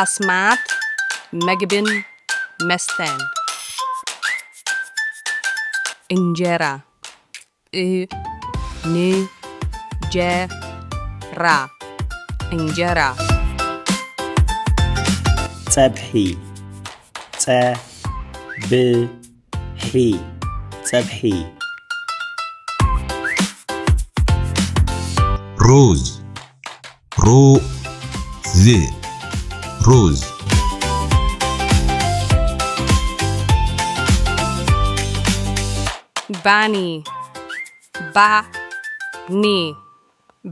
ኣስማት መግብን መስተን እንጀራ እንጀራ እንጀራ ፀብሒ ፀብሒ ፀብሒ ሩዝ ሩዝ ሩዝ ባኒ ባኒ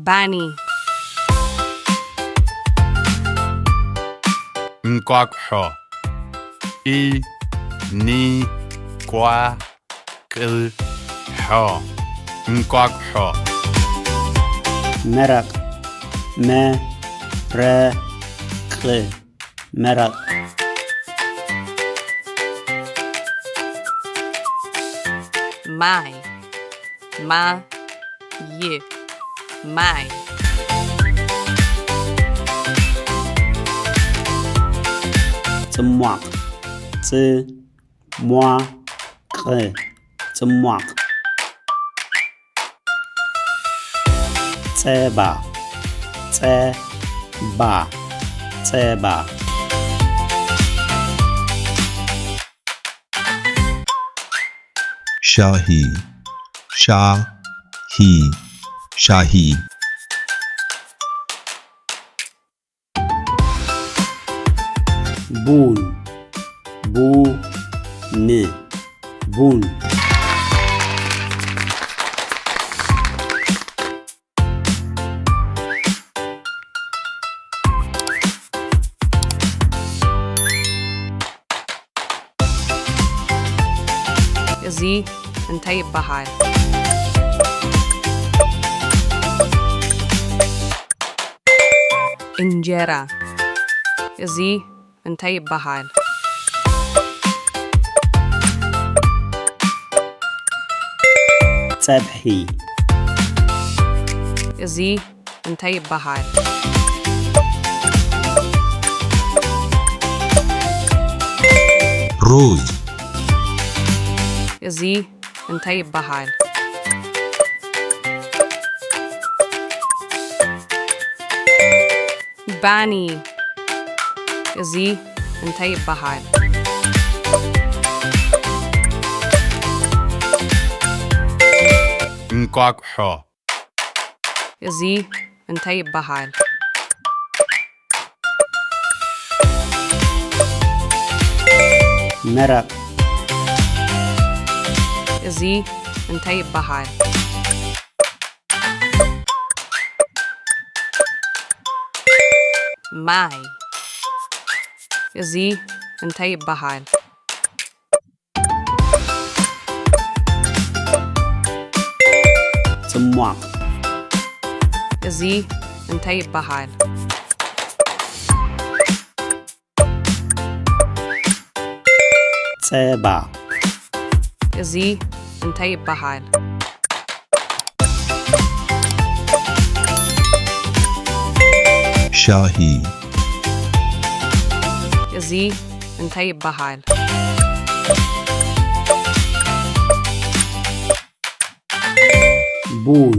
ባኒ እንቋቁሖ ኢኒቋቅሖ እንቋቁሖ መረቕ መረቕ መረቕ ማይ ማይ ማይ ጽሟቕ ጽሟቕ ጽሟቕ ፀባ ፀባ ፀባ ሻሂ ሻሂ ሻሂ ቡን ቡን ቡን እዚ እንታይ ይበሃል? እንጀራ እዚ እንታይ ይበሃል? ፀብሒ እዚ እንታይ ይበሃል? ሩዝ እዚ እንታይ ይበሃል? ባኒ እዚ እንታይ ይበሃል? እንቋቁሖ እዚ እንታይ ይበሃል? መረቕ እዚ እንታይ ይበሃል? ማይ እዚ እንታይ ይበሃል? ጽሟቕ እዚ እንታይ ይበሃል? ፀባ እዚ እንታይ ይበሃል? ሻሂ እዚ እንታይ ይበሃል? ቡን